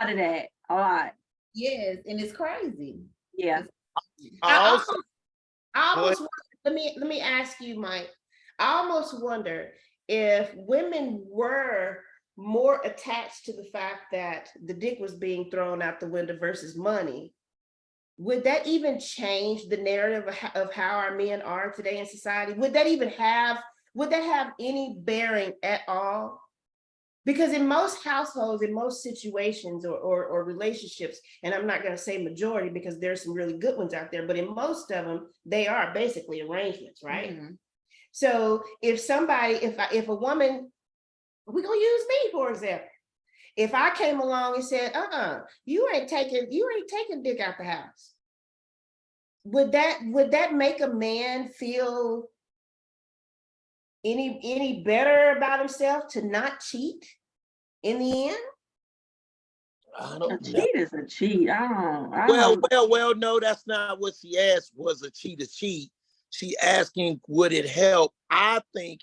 lot of that. A lot. Yes, and it's crazy. Yeah. I almost let me ask you, Mike. I almost wonder if women were more attached to the fact that the dick was being thrown out the window versus money, would that even change the narrative of how our men are today in society? Would that have any bearing at all? Because in most households, in most situations or relationships, and I'm not going to say majority because there's some really good ones out there, but in most of them, they are basically arrangements, right? Mm-hmm. So if a woman, we're going to use me, for example. If I came along and said, you ain't taking dick out the house, would that make a man feel any better about himself to not cheat in the end? I don't know. A cheat is a cheat. Well, no, that's not what she asked. Was a cheat a cheat? She asking, would it help? I think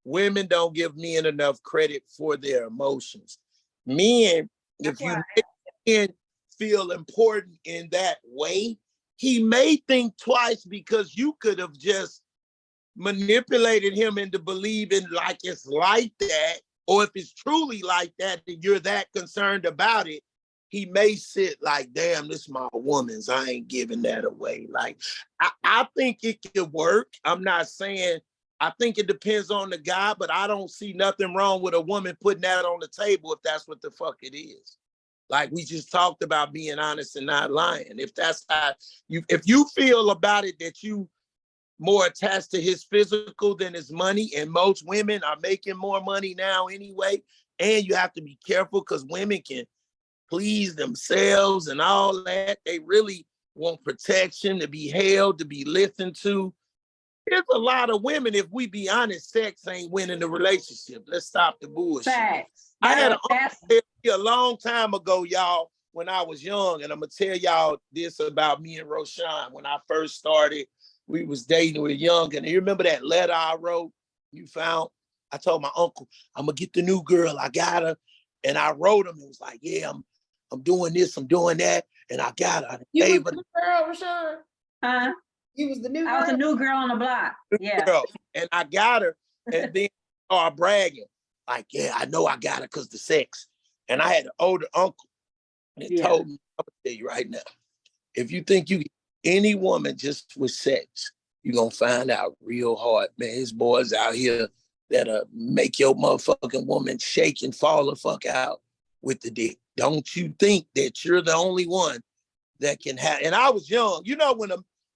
women don't give men enough credit for their emotions. Men, if you make men feel important in that way, he may think twice because you could have just manipulated him into believing like it's like that, or if it's truly like that, and you're that concerned about it, he may sit like, damn, this is my woman's. I ain't giving that away. Like, I think it could work. I'm not saying, I think it depends on the guy, but I don't see nothing wrong with a woman putting that on the table if that's what the fuck it is. Like we just talked about being honest and not lying. If that's how if you feel about it that you more attached to his physical than his money, and most women are making more money now anyway, and you have to be careful because women can please themselves and all that. They really want protection, to be held, to be listened to. There's a lot of women, if we be honest, sex ain't winning the relationship. Let's stop the bullshit. Facts. I had a long time ago, y'all, when I was young, and I'm gonna tell y'all this about me and Roshan. When I first started, we was dating, we were young, and you remember that letter I wrote, you found? I told my uncle, I'm gonna get the new girl, I got her. And I wrote him, and was like, yeah, I'm doing this, I'm doing that, and I got her. You was the new girl, Rashawn? Huh? You was the new girl? I was a new girl on the block. Yeah. Girl. And I got her, and then I started bragging. Like, yeah, I know I got her because the sex. And I had an older uncle that told me, I'm gonna tell you right now, if you think you get any woman just with sex, you're gonna find out real hard, man. There's boys out here that'll make your motherfucking woman shake and fall the fuck out with the dick. Don't you think that you're the only one that can have, and I was young, you know, when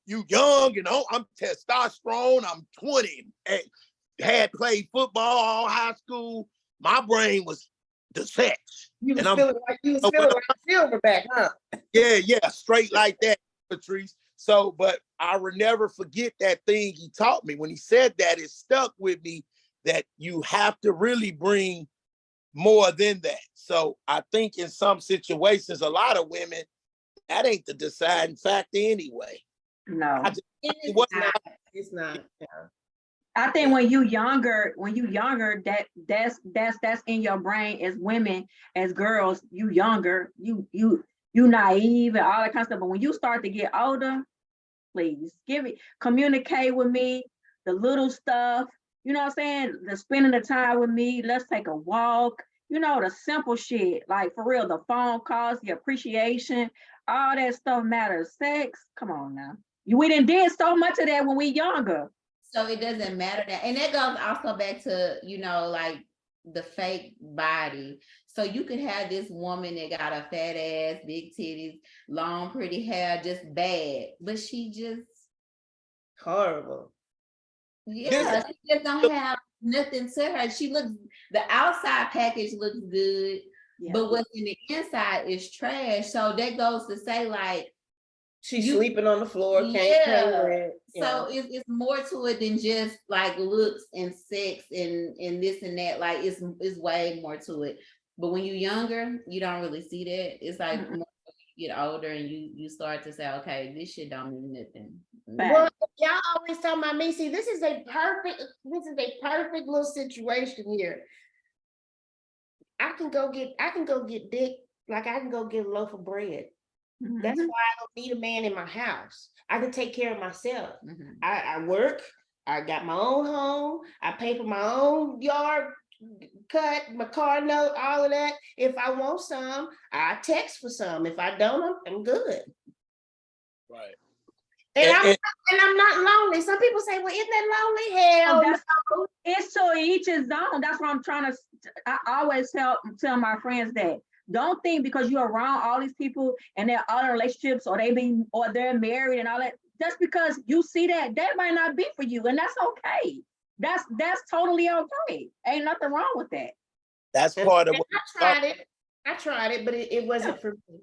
you young and I'm testosterone, I'm 20, had played football all high school, my brain was the sex. You was feeling like Silverback, huh? Yeah, straight like that, Patrice. So, but I will never forget that thing he taught me. When he said that, it stuck with me that you have to really bring more than that. So I think in some situations, a lot of women, that ain't the deciding factor anyway. No. It's not. Yeah. I think when you younger, that's in your brain as women, as girls, you younger, you naive and all that kind of stuff. But when you start to get older, please communicate with me, the little stuff, you know what I'm saying? The spending the time with me, let's take a walk, you know, the simple shit, like for real, the phone calls, the appreciation, all that stuff matters. Sex, come on now. We did so much of that when we younger. So it doesn't matter that. And that goes also back to, you know, like the fake body. So you could have this woman that got a fat ass, big titties, long, pretty hair, just bad, but she just horrible. Yeah, she just don't have nothing to her. The outside package looks good, but what's in the inside is trash. So that goes to say, like, she's sleeping on the floor, can't pay rent. So it's more to it than just like looks and sex and this and that. Like it's way more to it. But when you're younger, you don't really see that. It's like more you get older and you start to say, okay, this shit don't mean nothing. Well, y'all always talking about me. See, this is a perfect little situation here. I can go get dick Like I can go get a loaf of bread. Mhm. That's why I don't need a man in my house. I can take care of myself. Mhm. I work. I got my own home. I pay for my own yard cut, my car note, all of that. If I want some, I text for some. If I don't, I'm good. Right. And And- I'm and- and I'm not lonely. Some people say, "Well, isn't that lonely?" Hell, Oh, that's no. it's to each his own. That's what I'm trying to. I always tell my friends that don't think because you're around all these people and they're all in relationships or they're married and all that. Just because you see that might not be for you, and that's okay. That's totally okay. Ain't nothing wrong with that. that's part of And what I tried it, but it wasn't for me.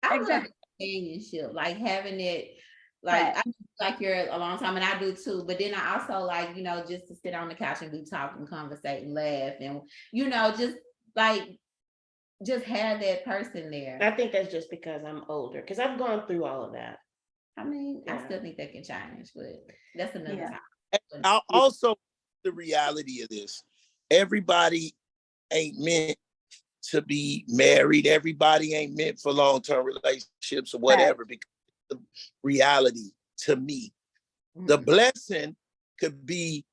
I love Exactly. companionship, like having it, like Right. I do like you're a long time, and I do too. But then I also like, just to sit on the couch and be talking, conversate, and laugh, and just have that person there. I think that's just because I'm older, because I've gone through all of that. I mean, I Yeah. still think that can change, but that's another Yeah. time. also the reality of this. Everybody ain't meant to be married. Everybody ain't meant for long-term relationships or whatever, because the reality to me. The blessing could be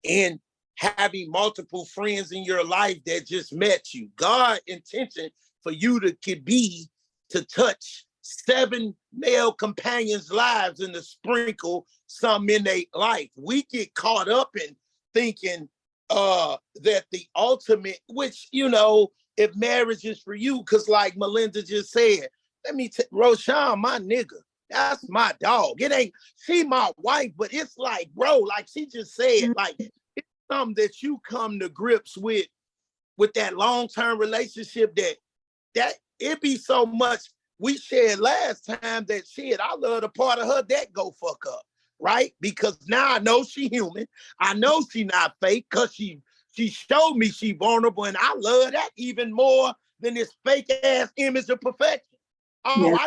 in having multiple friends in your life that just met you. God intention for you to touch 7 male companions' lives and to sprinkle some in their life. We get caught up in thinking that the ultimate, which, if marriage is for you, because like Melinda just said, Roshan, my nigga, that's my dog. It ain't, she my wife, but it's like, bro, like she just said, like, it's something that you come to grips with that long-term relationship that it be so much we shared last time that shit, I love the part of her that go fuck up, right? Because now I know she human. I know she not fake because she showed me she vulnerable, and I love that even more than this fake ass image of perfection. Oh, Yeah.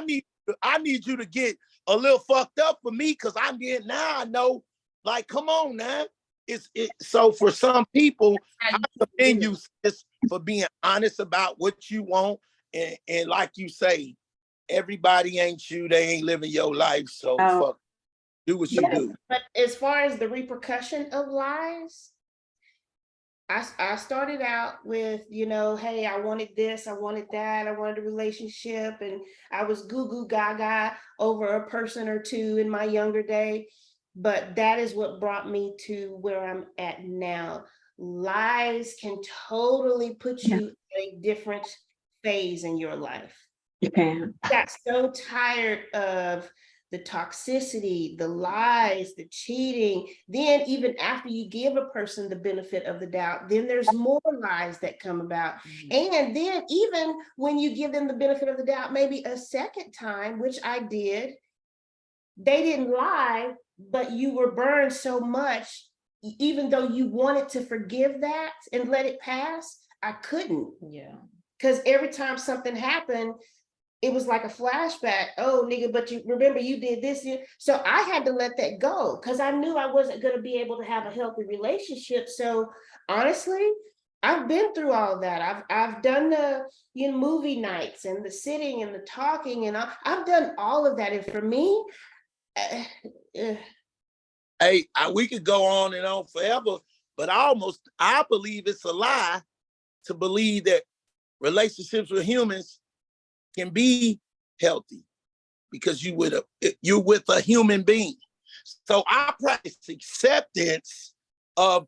I need you to get a little fucked up for me because now I know, like, come on now. So for some people, I commend you, sis, for being honest about what you want. And like you say, everybody ain't you, they ain't living your life. So fuck, do what you do. But as far as the repercussion of lies, I started out with, hey, I wanted this, I wanted that, I wanted a relationship, and I was goo goo gaga over a person or two in my younger day. But that is what brought me to where I'm at now. Lies can totally put you in a different phase in your life. You can. I got so tired of the toxicity, the lies, the cheating. Then even after you give a person the benefit of the doubt, then there's more lies that come about. And then even when you give them the benefit of the doubt, maybe a second time, which I did, they didn't lie, but you were burned so much, even though you wanted to forgive that and let it pass, I couldn't. Yeah. Because every time something happened, it was like a flashback. Oh, nigga, but you remember you did this. So I had to let that go because I knew I wasn't going to be able to have a healthy relationship. So honestly, I've been through all of that. I've done the movie nights and the sitting and the talking, and I've done all of that. And for me, Hey, we could go on and on forever, but I believe it's a lie to believe that relationships with humans can be healthy because you're with a human being. So I practice acceptance of